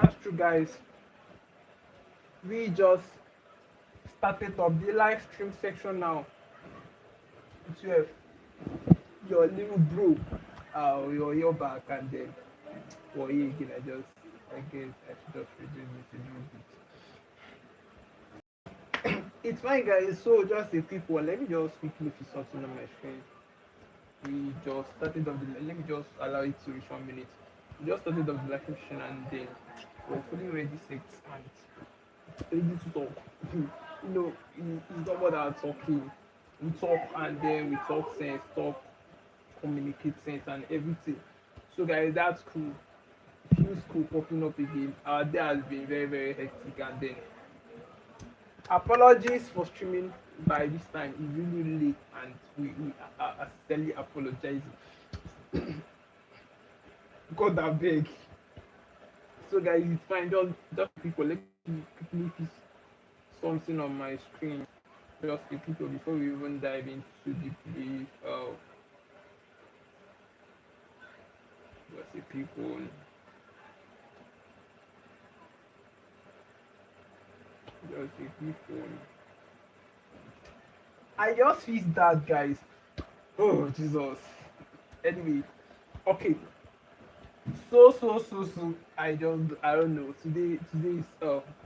That's true, guys. We just started up the live stream section now. 12. Your little bro, your back, and then for you again. I guess I should just reduce it a little bit. It's fine, guys. So just a quick one. Let me just quickly fix something on my screen. We just started off the. Let me just allow it to reach 1 minute. We just started off the live session, and then we're fully ready, set, and ready to talk. It's not more than talking. We talk, and then we talk sense, talk, communicate sense, and everything. So, guys, that's cool. Few school popping up again. Our day has been very, very hectic, and then apologies for streaming by this time. It's really late, and we are sincerely apologizing. God, I beg. So, guys, it's fine. Just people, let me quickly fix something on my screen. Just a people before we even dive into deeply. Just a people. Just a people. I just fixed that, guys. Oh Jesus. Anyway, okay. So. I don't know. Today is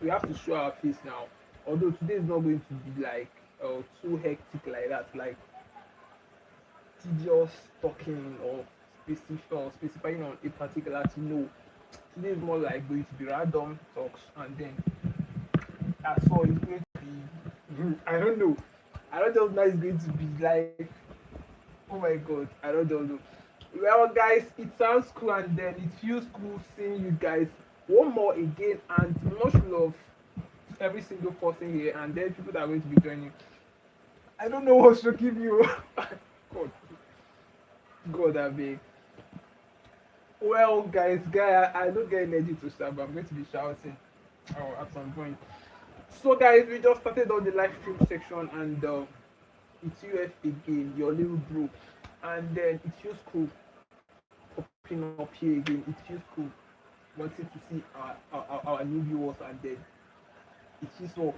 we have to show our face now. Although today is not going to be like too hectic like that, like tedious talking or specifying on a particular thing. No, today is more like going to be random talks, and then as for it's going to be I don't know. I don't just know it's going to be like, oh my god, I don't know. Well, guys, it sounds cool, and then it feels cool seeing you guys one more again, and much love to every single person here, and then people that are going to be joining. I don't know what to give you. God, God, I beg. Well, guys, I don't get energy to shout, but I'm going to be shouting at some point. So, guys, we just started on the live stream section, and it's UF again, your little bro, and then it feels cool popping up here again. It feels cool wanting to see our new viewers, and then it feels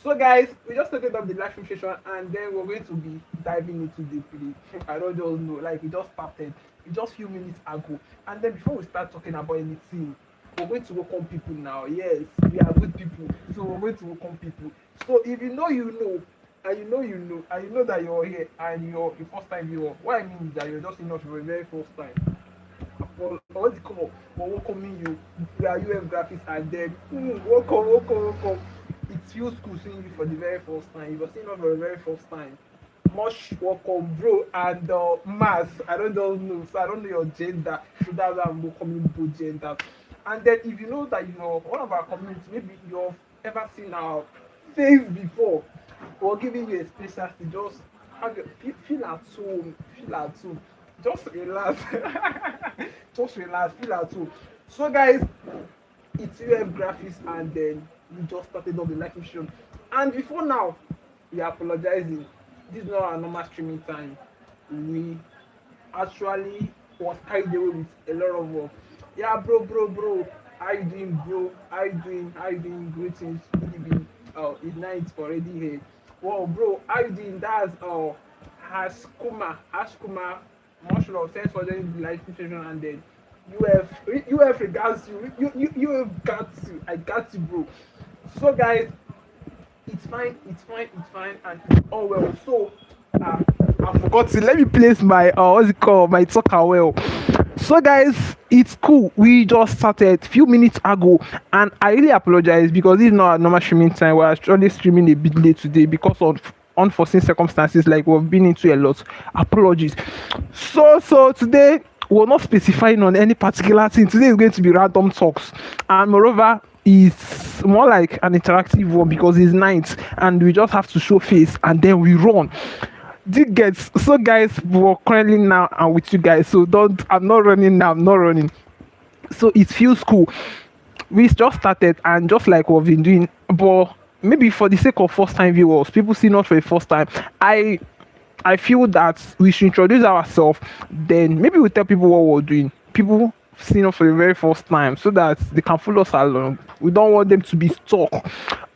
so. Guys, we just started up the live stream session, and then we're going to be diving into the play. I don't just know, like we just started just few minutes ago, and then before we start talking about anything, we're going to welcome people now. Yes, we are good people, so we're going to welcome people. So if you know, you know, and and you know that you're here and you're the first time viewer, what I mean is that you're just in us for the very first time. Well, what's it called? We're welcoming you. We are UFGRAPHICS, and then welcome. It feels cool seeing you for the very first time. If you're seeing us for the very first time, much welcome, bro. And mass, I don't know, so I don't know your gender, so that's why I'm welcoming both genders. And then if you know that one of our community, maybe you've ever seen our face before, we're giving you a special to just feel at home, just relax. Just relax, feel at home. So, guys, it's UFGRAPHICS, and then we just started on the live stream. And before now, we are apologizing. This is not our normal streaming time. We actually was carried away with a lot of work. Yeah, bro. How you doing, bro? How you doing? Greetings, good evening. It's night already here. Wow, bro, how you doing? That's Ashkuma. Much love. Thanks for joining the live session, and then UF regards you. You have got you. I got you, bro. So, guys, it's fine, and it's all well. So, I forgot to let me place my what's it called, my talker well. So, guys, it's cool. We just started a few minutes ago, and I really apologize because this is not a normal streaming time. We're actually streaming a bit late today because of unforeseen circumstances, like we've been into a lot. Apologies. So today we're not specifying on any particular thing. Today is going to be random talks, and moreover, it's more like an interactive one because it's night, and we just have to show face, and then we run. Did get so, guys, we're currently now and with you guys, so I'm not running now, so it feels cool. We just started, and just like we've been doing, but maybe for the sake of first time viewers, people see not for the first time, I feel that we should introduce ourselves, then maybe we tell people what we're doing. People seeing us for the very first time so that they can follow us along. We don't want them to be stuck.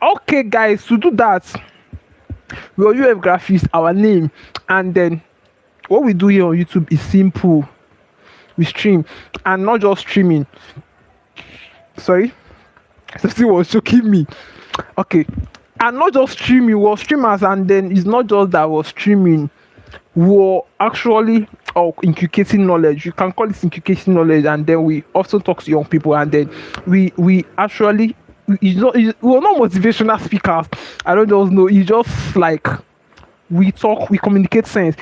Okay, guys, to do that, we will UF Graphics, our name, and then what we do here on YouTube is simple. We stream, and not just streaming. Sorry, something was choking me. Okay, and not just streaming, we're streamers, and then it's not just that we're streaming, we're actually inculcating knowledge. You can call it inculcating knowledge, and then we also talk to young people, and then we actually we're not motivational speakers. I don't just know. It's just like we talk, we communicate sense.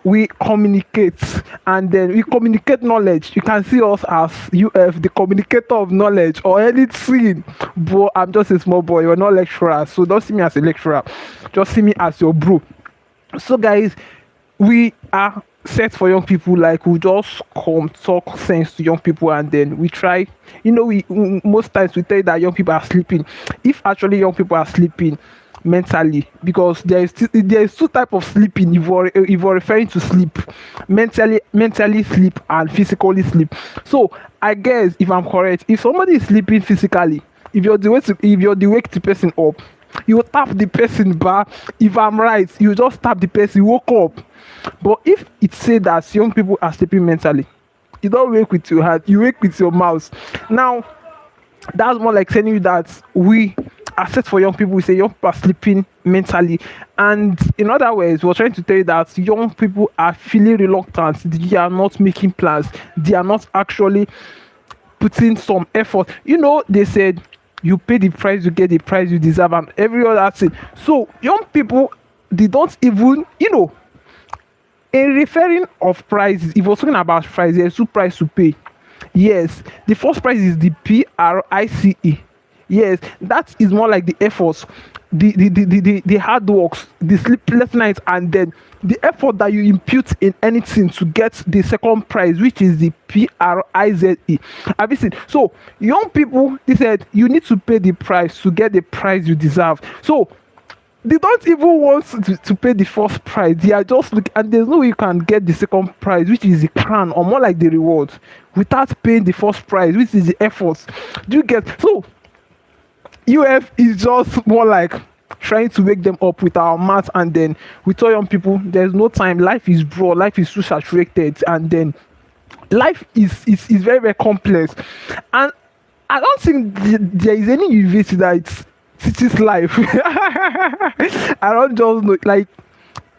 We communicate, and then we communicate knowledge. You can see us as UF, the communicator of knowledge or anything. But I'm just a small boy. You're not lecturer, so don't see me as a lecturer. Just see me as your bro. So, guys, we are set for young people. Like, we just come talk sense to young people, and then we try. We most times we tell you that young people are sleeping. If actually young people are sleeping mentally, because there's two type of sleeping. If you're referring to sleep, mentally sleep and physically sleep. So I guess if I'm correct, if somebody is sleeping physically, if you're the wake the person up, you tap the person back. If I'm right, you just tap the person woke up. But if it say that young people are sleeping mentally, you don't wake with your heart, you wake with your mouth. Now that's more like telling you that we are set for young people. We say young people are sleeping mentally, and in other words, we're trying to tell you that young people are feeling reluctant. They are not making plans. They are not actually putting some effort. They said you pay the price, you get the price you deserve, and every other thing. So young people, they don't even, in referring of prices, if we're talking about price, there's two price to pay. Yes, the first price is the PRICE. Yes, that is more like the efforts, the hard works, the sleepless nights, and then the effort that you impute in anything to get the second prize, which is the PRIZE. Have you seen? So young people, they said you need to pay the price to get the prize you deserve. So they don't even want to pay the first prize. They are just looking, and there's no way you can get the second prize, which is the crown, or more like the reward, without paying the first prize, which is the efforts. Do you get? So UF is just more like trying to wake them up with our math, and then we tell young people there's no time. Life is broad, life is too saturated, and then life is very, very complex. And I don't think there is any university that teaches life. I don't just know, like,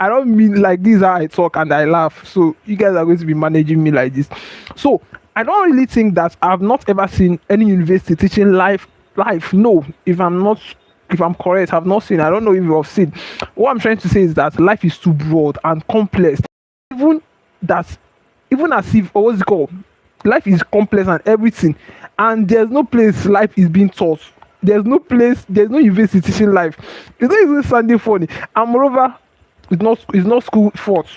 I don't mean like this how I talk and I laugh. So you guys are going to be managing me like this. So I don't really think that I've not ever seen any university teaching life. No, if I'm correct, I've not seen. I don't know if you've seen. What I'm trying to say is that life is too broad and complex. Even as if, what's it called? Life is complex and everything, and there's no place life is being taught. There's no university teaching life. It's not even sounding funny. And moreover, it's not school fault.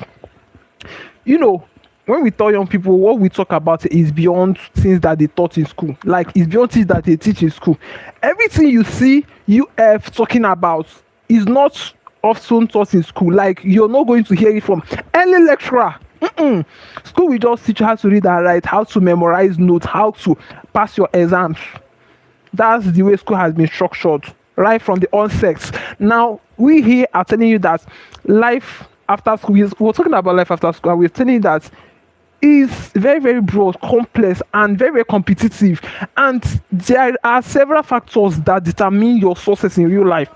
When we tell young people, what we talk about is beyond things that they taught in school. Like, it's beyond things that they teach in school. Everything you see UF talking about is not often taught in school. Like, you're not going to hear it from any lecturer. School will just teach you how to read and write, how to memorize notes, how to pass your exams. That's the way school has been structured right from the onset. Now, we here are telling you that life after school, we're talking about life after school, and we're telling you that is very, very broad, complex, and very, very competitive. And there are several factors that determine your success in real life.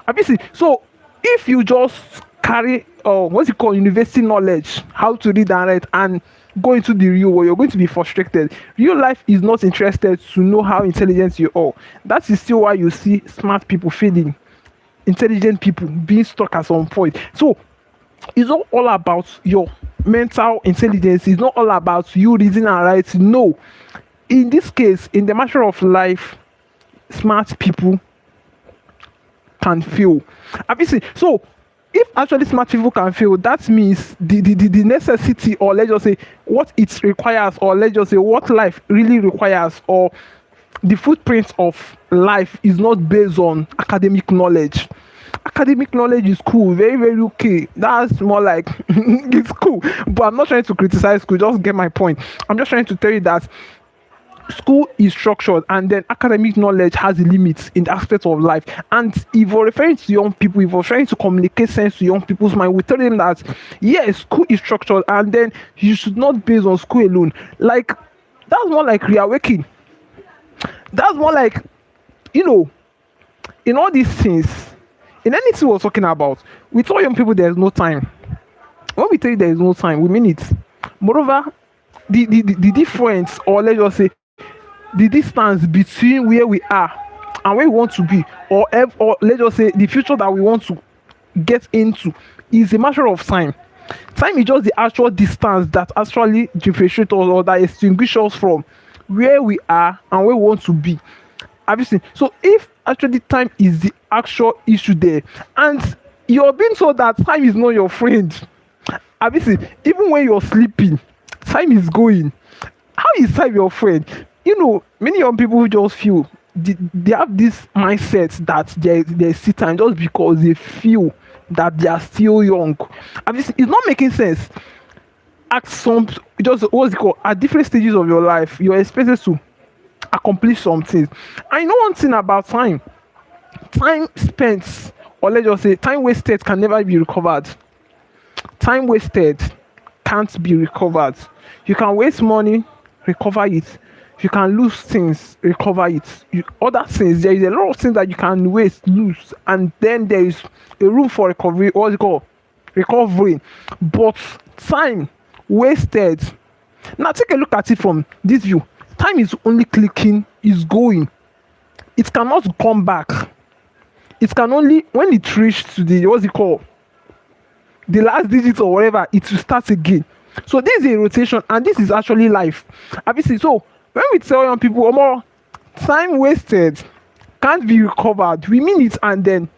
Obviously, so if you just carry university knowledge, how to read and write, and go into the real world, you're going to be frustrated. Real life is not interested to know how intelligent you are. That is still why you see smart people failing, intelligent people being stuck at some point. So it's not all about your mental intelligence. It's not all about you reading and writing. No, in this case, in the matter of life, smart people can fail. Obviously, so if actually smart people can fail, that means the necessity, or let's just say what it requires, or let's just say what life really requires, or the footprint of life is not based on academic knowledge. academic knowledge is cool, very, very okay. That's more like it's cool. But I'm not trying to criticize school, just get my point. I'm just trying to tell you that school is structured and then academic knowledge has limits in the aspect of life. And if you're referring to young people, if you're trying to communicate sense to young people's mind, we tell them that yes, school is structured and then you should not base on school alone. Like that's more like reawakening. That's more like, you know, in all these things, in anything we're talking about, we tell young people there's no time. When we tell you there is no time, we mean it. Moreover, the difference, or let's just say the distance between where we are and where we want to be, or let's just say the future that we want to get into, is a matter of time. Time is just the actual distance that actually differentiates us or that extinguishes us from where we are and where we want to be. Have you seen? So if actually time is the actual issue there, and you're being told that time is not your friend, have you seen? Even when you're sleeping, time is going. How is time your friend? You know, many young people just feel they have this mindset that there's still time just because they feel that they are still young. Have you seen? It's not making sense. At some, just what's it called, at different stages of your life, you're expected to accomplish something. I know one thing about time. Time spent, or let's just say time wasted, can never be recovered. Time wasted can't be recovered. You can waste money, recover it. You can lose things, recover it. Other things, there is a lot of things that you can waste, lose, and then there is a room for recovery. What's it called? Recovery. But time wasted. Now take a look at it from this view. Time is only clicking, is going. It cannot come back. It can only, when it reaches to the, what's it called, the last digit or whatever, it will start again. So this is a rotation, and this is actually life. Obviously, so when we tell young people, more time wasted can't be recovered, we mean it, and then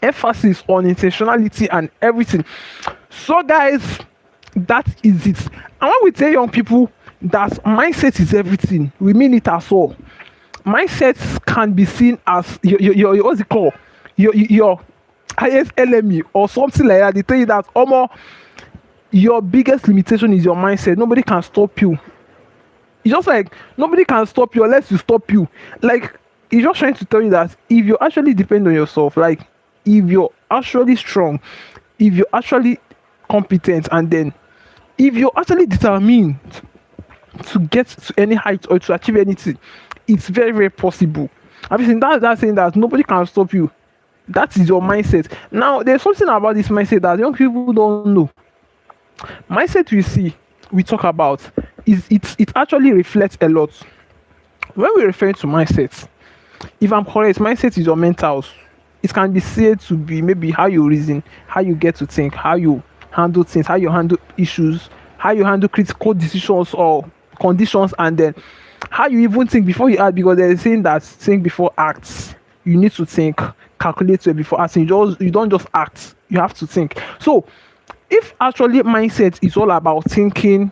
emphasis on intentionality and everything. So guys, that is it. And when we tell young people that mindset is everything, we mean it as well. Mindsets can be seen as your what's it called, your highest enemy or something like that. They tell you that your biggest limitation is your mindset. Nobody can stop you. It's just like nobody can stop you unless you stop you. Like, it's just trying to tell you that if you actually depend on yourself, like if you're actually strong, if you're actually competent, and then if you're actually determined to get to any height or to achieve anything, it's very, very possible. I've seen that saying that nobody can stop you. That is your mindset. Now, there's something about this mindset that young people don't know. Mindset we talk about is it actually reflects a lot. When we refer to mindset, if I'm correct, mindset is your mentals. It can be said to be maybe how you reason, how you get to think, how you handle things, how you handle issues, how you handle critical decisions or conditions, and then how you even think before you act, because they're saying that think before acts. You need to think, calculate well before acting. You don't just act, you have to think. So if actually mindset is all about thinking,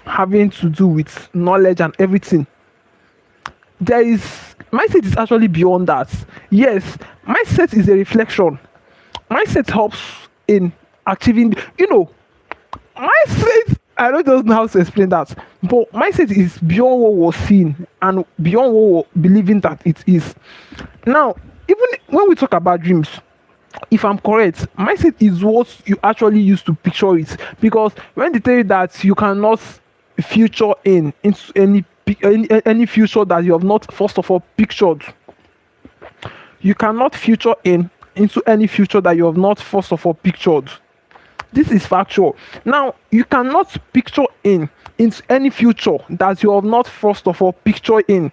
having to do with knowledge and everything, mindset is actually beyond that. Yes, mindset is a reflection. Mindset helps in achieving, mindset, I don't just know how to explain that, but mindset is beyond what was seen and beyond what we're believing that it is. Now, even when we talk about dreams, if I'm correct, mindset is what you actually use to picture it. Because when they tell you that you cannot future into any future that you have not first of all pictured, you cannot future into any future that you have not first of all pictured. This is factual. Now, you cannot picture into any future that you have not first of all pictured in.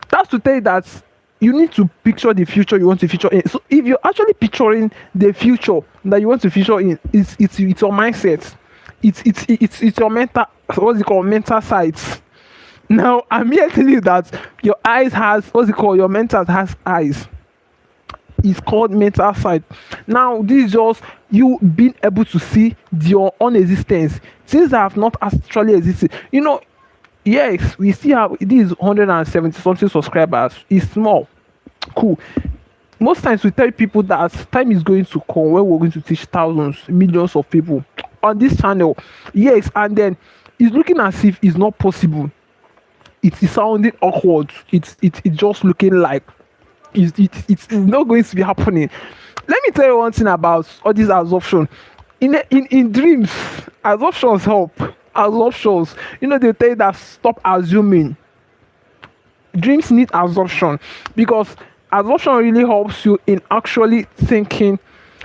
That's to tell you that you need to picture the future you want to feature in. So if you're actually picturing the future that you want to feature in, it's your mindset. It's your mental, what's it called, mental sides. Now, I'm here telling you that your eyes has, your mental has eyes. It's called mental side. Now, this is just you being able to see your own existence, things that have not actually existed. Yes, we still have, this is 170 something subscribers. It's small, cool. Most times we tell people that time is going to come when we're going to teach thousands, millions of people on this channel. Yes, and then it's looking as if it's not possible. It is sounding awkward. It's just looking like it's not going to be happening. Let me tell you one thing about all this absorption. In dreams, absorptions help. Absorptions, they tell you that stop assuming. Dreams need absorption because absorption really helps you in actually thinking.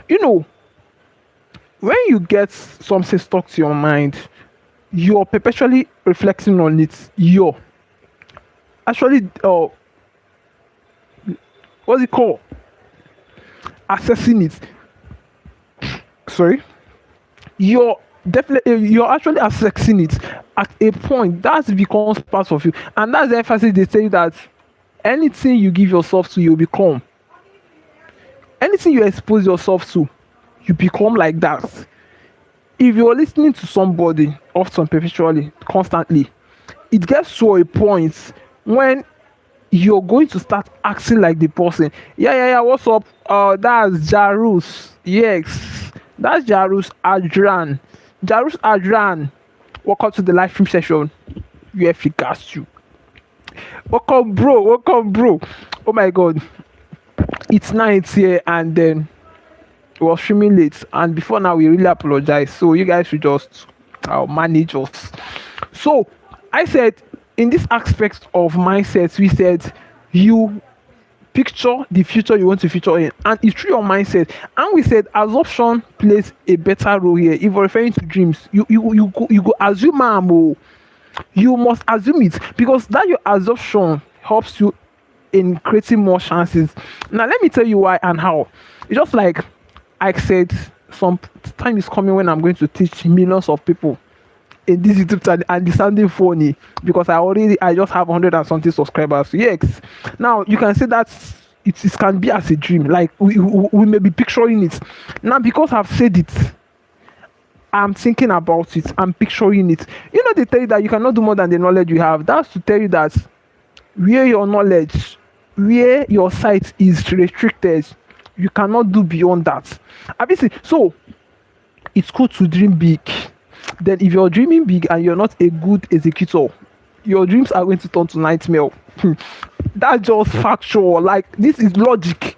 You know, when you get something stuck to your mind, you're perpetually reflecting on it. You're actually what's it called? Assessing it. Sorry, you're actually assessing it at a point that becomes part of you, and that's the emphasis they say that anything you give yourself to, you become. Anything you expose yourself to, you become like that. If you're listening to somebody often, perpetually, constantly, it gets to a point when you're going to start acting like the person. Yeah, what's up? That's Jarus. Yes, that's Jarus Adran. Jarus Adran. Welcome to the live stream session. UFG got you. Welcome, bro. Welcome, bro. Oh my god. It's night here, and then it was streaming late. And before now, we really apologize. So you guys should just manage us. So I said, in this aspect of mindset, we said you picture the future you want to feature in, and it's through your mindset. And we said absorption plays a better role here. If you're referring to dreams, you go assume, you must assume it, because that your absorption helps you in creating more chances. Now let me tell you why and how. It's just like I said, some time is coming when I'm going to teach millions of people in this YouTube channel, and it's sounding funny because I just have 100 and something subscribers. Yes, now you can say that it can be as a dream, like we may be picturing it now. Because I've said it, I'm thinking about it, I'm picturing it. They tell you that you cannot do more than the knowledge you have. That's to tell you that where your sight is restricted, you cannot do beyond that. Obviously, so it's cool to dream big. Then if you're dreaming big and you're not a good executor, your dreams are going to turn to nightmare. That's just factual. Like, this is logic.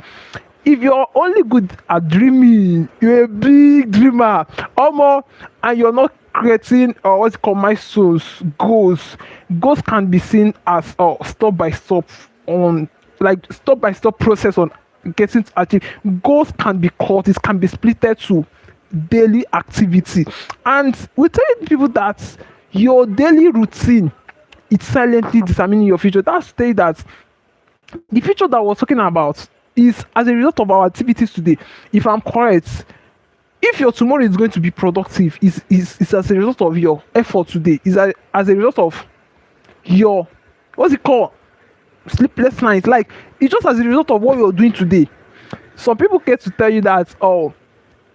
If you're only good at dreaming, you're a big dreamer, and you're not creating what's it called, milestones, goals. Goals can be seen as step by step process on getting to achieve. Goals can be cut. It can be splitted to daily activity, and we tell people that your daily routine is silently determining your future. That's to say that the future that we're talking about is as a result of our activities today. If I'm correct, if your tomorrow is going to be productive, is as a result of your effort today, is as a result of your what's it called, sleepless nights. Like, it's just as a result of what you're doing today. Some people get to tell you that,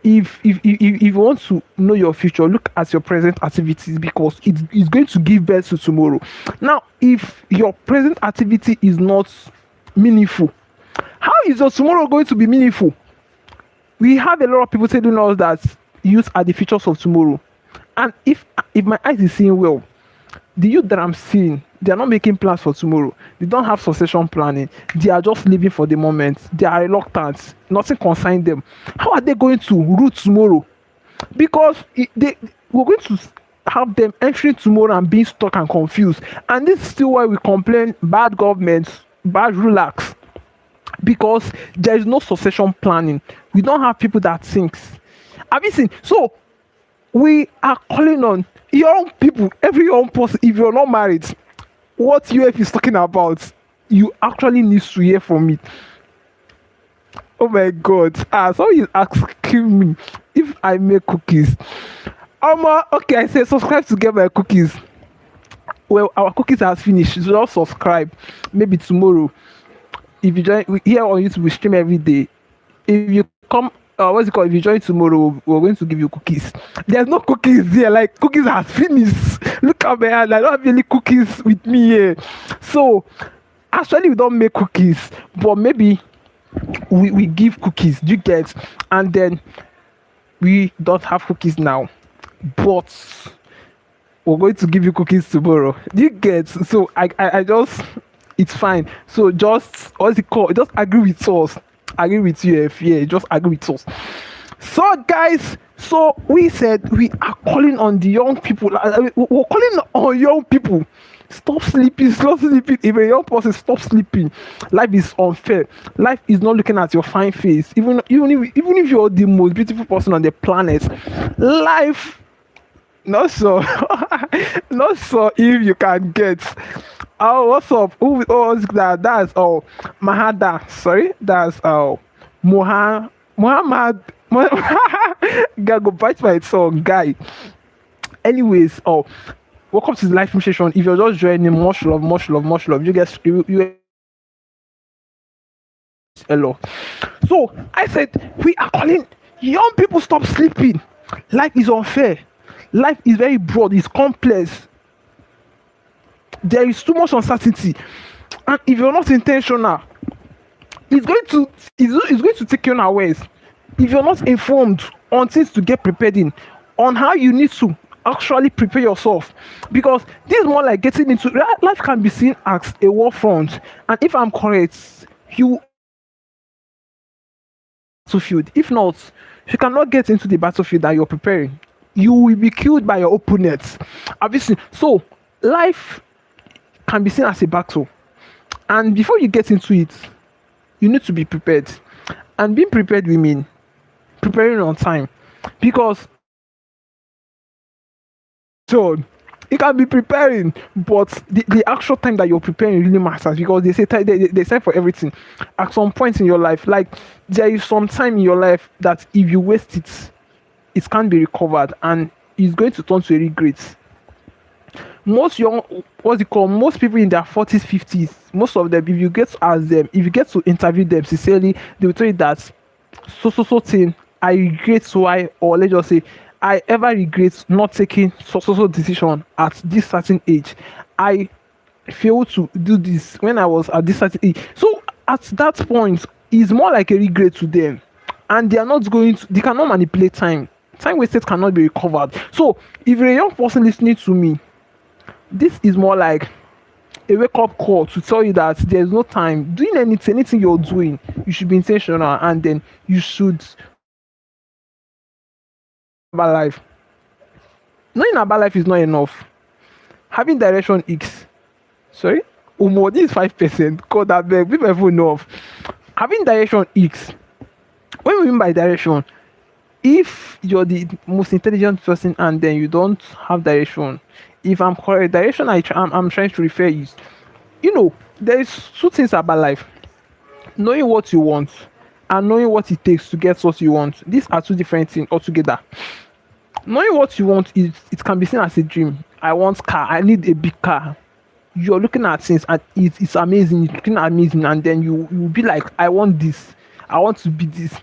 if you want to know your future, look at your present activities, because it's going to give birth to tomorrow. Now, if your present activity is not meaningful, how is your tomorrow going to be meaningful? We have a lot of people telling us that youth are the futures of tomorrow, and if my eyes is seeing well, the youth that I'm seeing, they are not making plans for tomorrow. They don't have succession planning. They are just living for the moment. They are reluctant. Nothing concerns them. How are they going to rule tomorrow? Because we're going to have them entering tomorrow and being stuck and confused. And this is still why we complain bad governments, bad rulers, because there is no succession planning. We don't have people that think. Have you seen? So we are calling on young people, every young person. If you're not married, what UF is talking about, you actually need to hear from me. Oh my god. Somebody is asking me if I make cookies. Okay, I said subscribe to get my cookies. Well, our cookies has finished, so just subscribe. Maybe tomorrow, if you join here on YouTube, we stream every day. If you come, what's it called, if you join tomorrow, we're going to give you cookies. There's no cookies there, like cookies has finished. Look at my hand, I don't have any cookies with me here. So actually we don't make cookies, but maybe we give cookies. Do you get? And then we don't have cookies now, but we're going to give you cookies tomorrow. Do you get? So I just, it's fine. So just, what's it called? Just agree with us. Agree with you, if yeah, just agree with us. So guys, so we said we are calling on the young people. We're calling on young people. Stop sleeping, stop sleeping. If a young person stop sleeping, life is unfair. Life is not looking at your fine face. Even if you're the most beautiful person on the planet, life not so not so if you can get. Oh, what's up? Who was that? That's Mahada. Sorry, that's Muhammad. Guy go bite my tongue, guy. Anyways, welcome to the live stream session. If you're just joining, much love, much love, much love. You guys, you hello. So I said we are calling young people stop sleeping. Life is unfair. Life is very broad. It's complex. There is too much uncertainty, and if you're not intentional, it's going to take you unawares. If you're not informed on things to get prepared in, on how you need to actually prepare yourself, because this is more like getting into life can be seen as a war front, and if I'm correct, you battlefield. If not, you cannot get into the battlefield that you're preparing. You will be killed by your opponents. Obviously, so life can be seen as a battle, and before you get into it, you need to be prepared. And being prepared, we mean preparing on time, because so you can be preparing, but the actual time that you're preparing really matters, because they say they say for everything. At some point in your life, like there is some time in your life that if you waste it, it can't be recovered, and it's going to turn to a regret. Most young, what's it called? Most people in their 40s, 50s, most of them, if you get to ask them, if you get to interview them sincerely, they will tell you that so thing I regret why, or let's just say I ever regret not taking so decision at this certain age. I failed to do this when I was at this certain age. So at that point, it's more like a regret to them, and they are not going to. They cannot manipulate time. Time wasted cannot be recovered. So if you're a young person listening to me, this is more like a wake-up call to tell you that there's no time. Doing anything you're doing, you should be intentional, and then you should about life. Knowing about life is not enough. Having direction X. Sorry? Umo, this is 5%. God that beg. People even know of. Having direction X. What do we mean by direction? If you're the most intelligent person and then you don't have direction, if I'm correct, direction I'm trying to refer is, there is two things about life: knowing what you want and knowing what it takes to get what you want. These are two different things altogether. Knowing what you want is, it can be seen as a dream. I want car. I need a big car. You're looking at things and it's amazing. It's looking amazing, and then you will be like, I want this. I want to be this.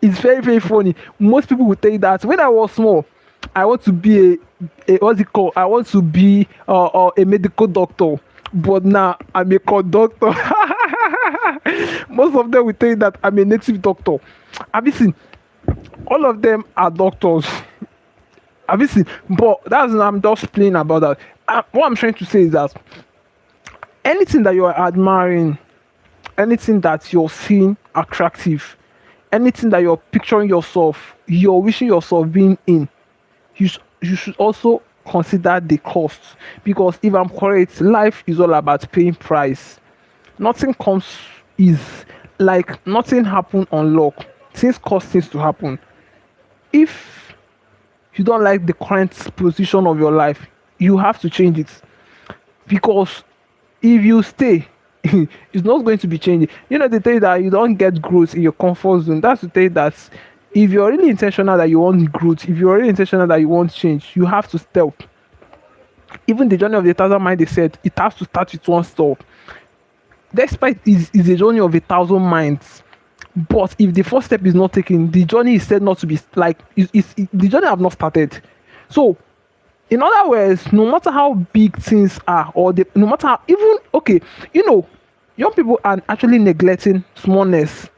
It's very, very funny. Most people will tell you that when I was small, I want to be a what's it called? I want to be a medical doctor, but now I'm a conductor. Most of them will tell you that I'm a native doctor. Have you seen? All of them are doctors. Have you seen? But I'm just playing about that. What I'm trying to say is that anything that you're admiring, anything that you're seeing attractive, anything that you're picturing yourself, you're wishing yourself being in, you should also consider the cost. Because if I'm correct, life is all about paying price. Nothing comes is like nothing happen on luck. Things cost things to happen. If you don't like the current position of your life, you have to change it. Because if you stay, it's not going to be changing. They tell you that you don't get growth in your comfort zone. That's to tell you that if you're really intentional that you want growth, if you're really intentional that you want change, you have to step. Even the journey of the 1,000 miles, they said it has to start with one step. Despite is a journey of 1,000 miles, but if the first step is not taken, the journey is said not to be like the journey have not started. So in other words, no matter how big things are, or no matter how, even okay, Young people are actually neglecting smallness,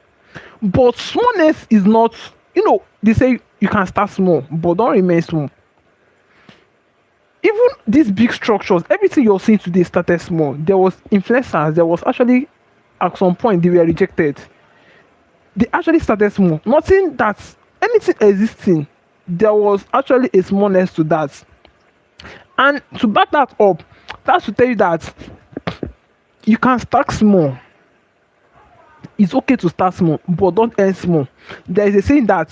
but smallness is not, they say you can start small but don't remain small. Even these big structures, everything you're seeing today started small. There was influencers, there was actually, at some point they were rejected. They actually started small, nothing that anything existing, there was actually a smallness to that. And to back that up, that's to tell you that you can start small. It's okay to start small but don't end small. There is a saying that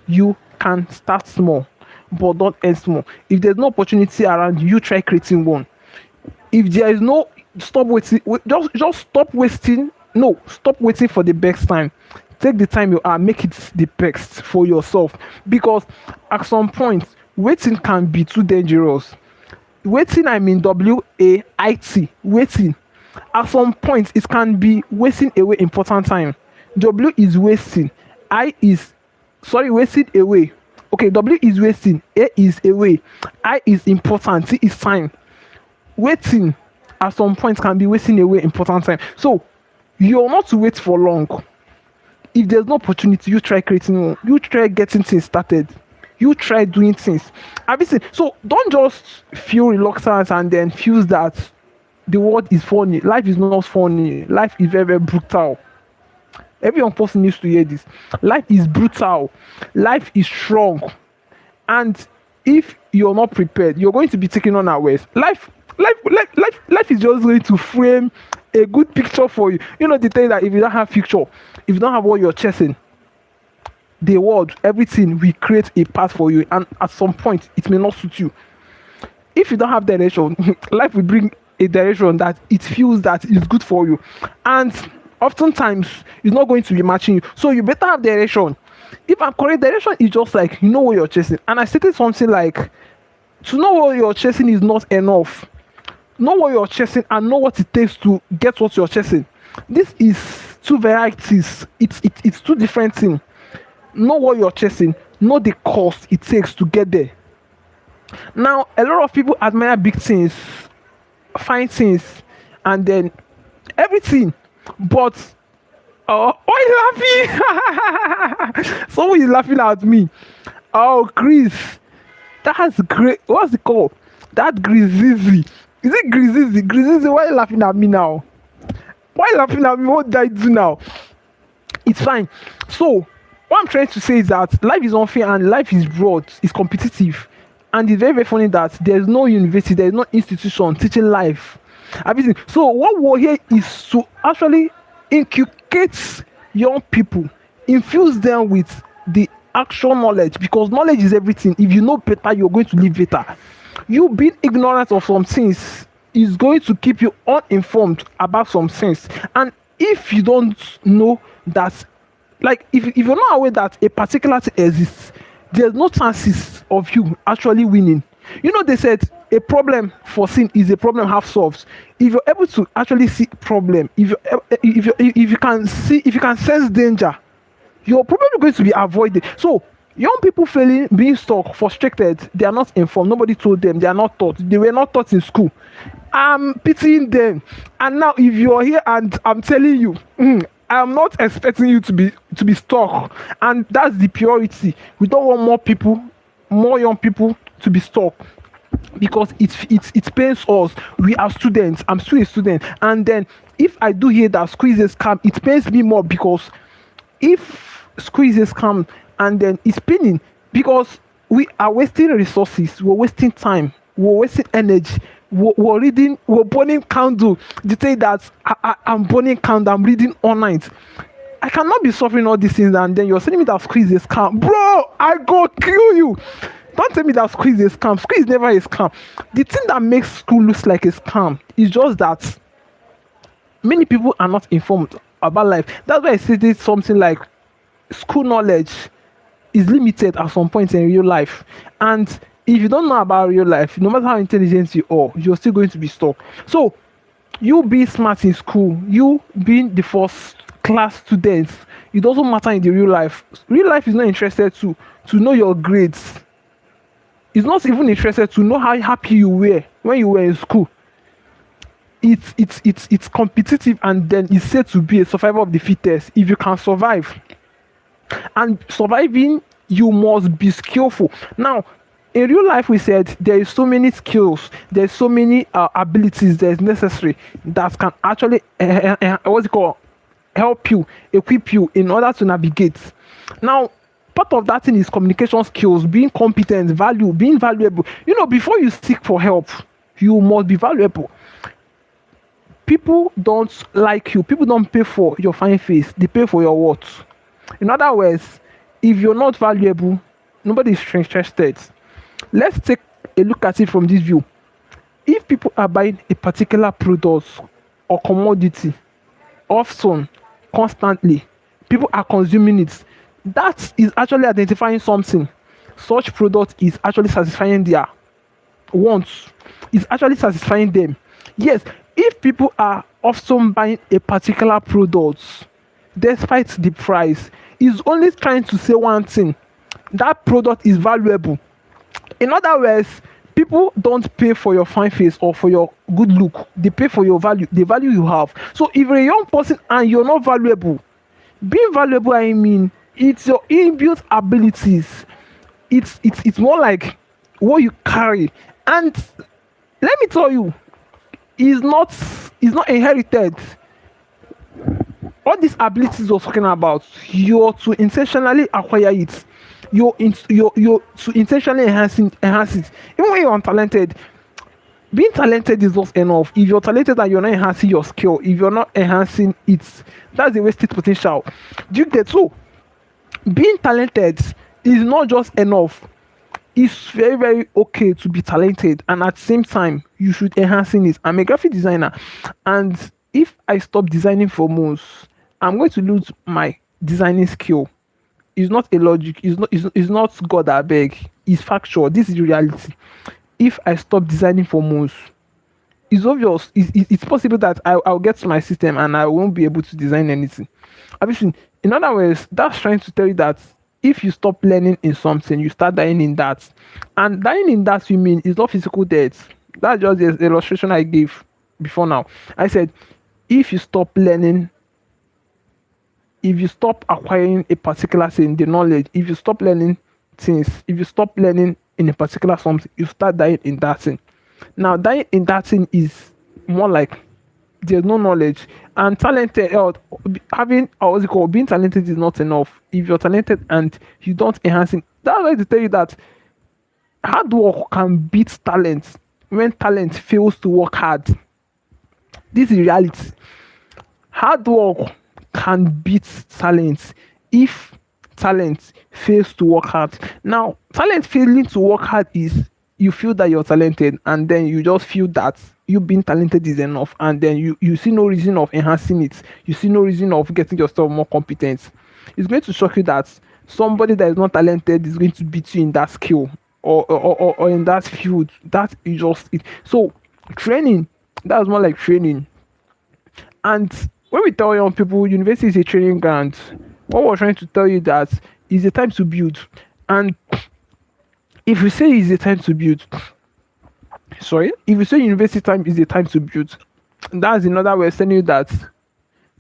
you can start small but don't end small. If there's no opportunity around you, try creating one. If there is no, stop waiting, just stop wasting. No, stop waiting for the best time. Take the time you are, make it the best for yourself, because at some point waiting can be too dangerous. Waiting, I mean wait, waiting, at some point it can be wasting away important time. W is wasting, I is, sorry, wasting away. Okay, W is wasting, A is away, I is important, T is time. Waiting at some point can be wasting away important time. So you're not to wait for long. If there's no opportunity, you try creating one, you try getting things started, you try doing things. Have you seen? So don't just feel reluctant and then feel that the world is funny. Life is not funny, life is very, very brutal. Every young person needs to hear this. Life is brutal, life is strong, and if you're not prepared, you're going to be taken unawares. Life is just going to frame a good picture for you. They tell you that if you don't have picture, if you don't have what you're chasing, the world, everything will create a path for you, and at some point it may not suit you. If you don't have direction, life will bring a direction that it feels that is good for you, and oftentimes it's not going to be matching you. So you better have direction. If I'm correct, direction is just like, what you're chasing. And I stated something like, to know what you're chasing is not enough. Know what you're chasing and know what it takes to get what you're chasing. This is two varieties. It's two different things. Know what you're chasing, know the cost it takes to get there. Now, a lot of people admire big things, fine things, and then everything, but why are you laughing? Someone is laughing at me. Oh, Chris, that's great. What's it called? That Grizizi. Is it Grizizi? Grizizi, why are you laughing at me now? Why are you laughing at me? What did I do now? It's fine. So what I'm trying to say is that life is unfair and life is broad, it's competitive. And it's very, very funny that there's no university, there's no institution teaching life. Everything. So what we're here is to actually inculcate young people, infuse them with the actual knowledge, because knowledge is everything. If you know better, you're going to live better. You being ignorant of some things is going to keep you uninformed about some things. And if you don't know that, like if you're not aware that a particular thing exists, there's no chances of you actually winning. They said a problem foreseen is a problem half solved. If you're able to actually see problem, if you can see, if you can sense danger, you're probably going to be avoided. So young people failing, being stuck, frustrated, they are not informed, nobody told them, they are not taught, they were not taught in school. I'm pitying them. And now if you're here and I'm telling you, I'm not expecting you to be stuck, and that's the purity. We don't want more young people to be stuck, because it pains us. We are students. I'm still a student, and then if I do hear that squeezes come, it pains me more, because if squeezes come and then it's paining, because we are wasting resources, we're wasting time, we're wasting energy. We're burning candle. They say that I'm burning candle, I'm reading all night. I cannot be suffering all these things, and then you're telling me that squeeze is scam. Bro, I go kill you. Don't tell me that squeeze is scam. Squeeze never is scam. The thing that makes school look like a scam is just that many people are not informed about life. That's why I said something like school knowledge is limited at some point in real life. And if you don't know about real life, no matter how intelligent you are, you're still going to be stuck. So you be smart in school, you being the first class student, it doesn't matter in the real life. Real life is not interested to know your grades. It's not even interested to know how happy you were when you were in school. it's competitive, and then it's said to be a survival of the fittest. If you can survive, and surviving, you must be skillful. Now, in real life, we said there is so many skills, there's so many abilities that is necessary that can actually what's it called, help you, equip you in order to navigate. Now, part of that thing is communication skills, being competent, being valuable. Before you seek for help, you must be valuable. People don't like you, people don't pay for your fine face, they pay for your worth. In other words, if you're not valuable, nobody is interested. Let's take a look at it from this view. If people are buying a particular product or commodity often, constantly, people are consuming it, that is actually identifying something. Such product is actually satisfying their wants, is actually satisfying them. Yes, if people are often buying a particular product despite the price, is only trying to say one thing: that product is valuable. In other words, people don't pay for your fine face or for your good look, they pay for your value, the value you have. So if you're a young person and you're not valuable, being valuable, I mean, it's your inbuilt abilities. It's more like what you carry. And let me tell you, it's not inherited. All these abilities we're talking about, you're to intentionally acquire it. You're to intentionally enhance it. Even when you're untalented, being talented is not enough. If you're talented and you're not enhancing your skill, if you're not enhancing it, that's a wasted potential. Do you get? So being talented is not just enough. It's very, very okay to be talented, and at the same time you should enhancing it. I'm a graphic designer, and if I stop designing for months, I'm going to lose my designing skill. It's not a logic, it's not God I beg, it's factual. This is reality. If I stop designing for months, it's obvious, it's possible that I'll get to my system and I won't be able to design anything. Obviously, in other words, that's trying to tell you that if you stop learning in something, you start dying in that. And dying in that, we mean, is not physical death. That's just the illustration I gave before now. I said, if you stop learning, if you stop acquiring a particular thing, the knowledge, if you stop learning things, if you stop learning in a particular something, you start dying in that thing. Now, dying in that thing is more like there's no knowledge. And talented, having, what's it called, being talented is not enough. If you're talented and you don't enhance it, that's why to tell you that hard work can beat talent when talent fails to work hard. This is reality. Hard work can beat talent if talent fails to work hard. Now, talent failing to work hard is you feel that you're talented, and then you just feel that you being talented is enough, and then you see no reason of enhancing it. You see no reason of getting yourself more competent. It's going to shock you that somebody that is not talented is going to beat you in that skill, or in that field. That is just it. So training, that's more like training. And when we tell young people university is a training ground, what we're trying to tell you that is a time to build. And if we say it's a time to build, if we say university time is a time to build, that's another way of telling you that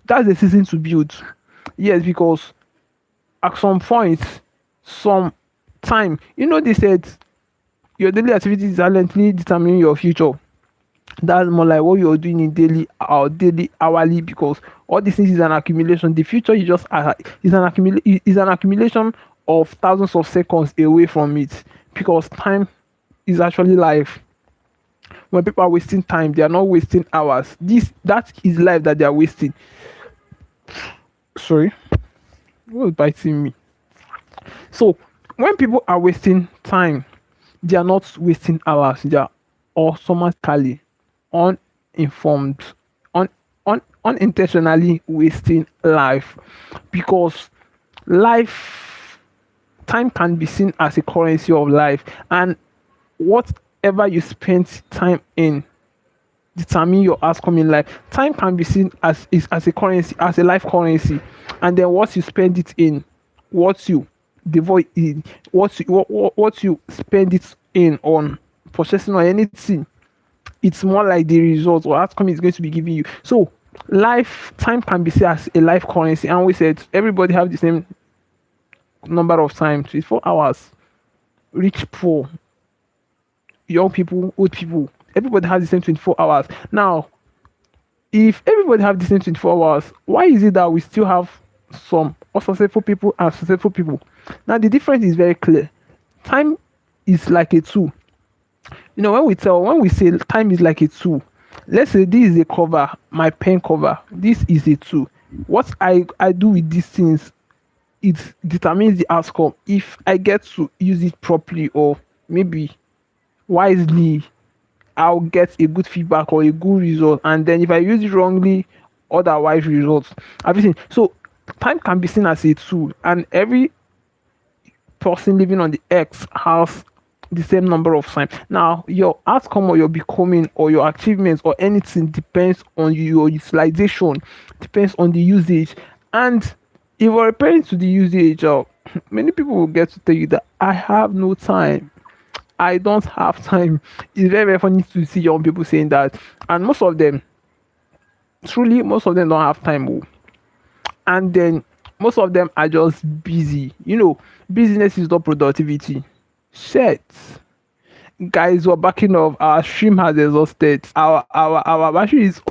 that's the season to build. Yes, because at some point, some time, they said your daily activities silently determining your future. That's more like what you're doing in daily or daily hourly, because all these things is an accumulation. The future is just is an accumulation of thousands of seconds away from it, because time is actually life. When people are wasting time, they are not wasting hours. That is life that they are wasting. Sorry, what was biting me? So when people are wasting time, they are not wasting hours. They are automatically uninformed, unintentionally wasting life, because time can be seen as a currency of life, and whatever you spend time in determine your outcome in life. Time can be seen as a currency, as a life currency, and then what you spend it in, what you devote in, what you spend it in on possessing or anything, it's more like the result or outcome is going to be giving you. So lifetime can be seen as a life currency, and we said everybody have the same number of time, 24 hours. Rich, poor, young people, old people, everybody has the same 24 hours. Now, if everybody have the same 24 hours, why is it that we still have some unsuccessful people and successful people? Now the difference is very clear. Time is like a tool. When we say time is like a tool, let's say this is a cover, my pen cover, this is a tool. What I do with these things, it determines the outcome if I get to use it properly or maybe wisely. I'll get a good feedback or a good result. And then if I use it wrongly, otherwise results. Everything. So time can be seen as a tool, and every person living on the X has the same number of time. Now, your outcome or your becoming or your achievements or anything depends on your utilization, depends on the usage. And if we're referring to the usage, many people will get to tell you that I have no time. I don't have time. It's very, very funny to see young people saying that. And most of them, truly, most of them don't have time. Oh. And then most of them are just busy. Business is not productivity. Shit. Guys, we're backing off. Our stream has exhausted. Our battery is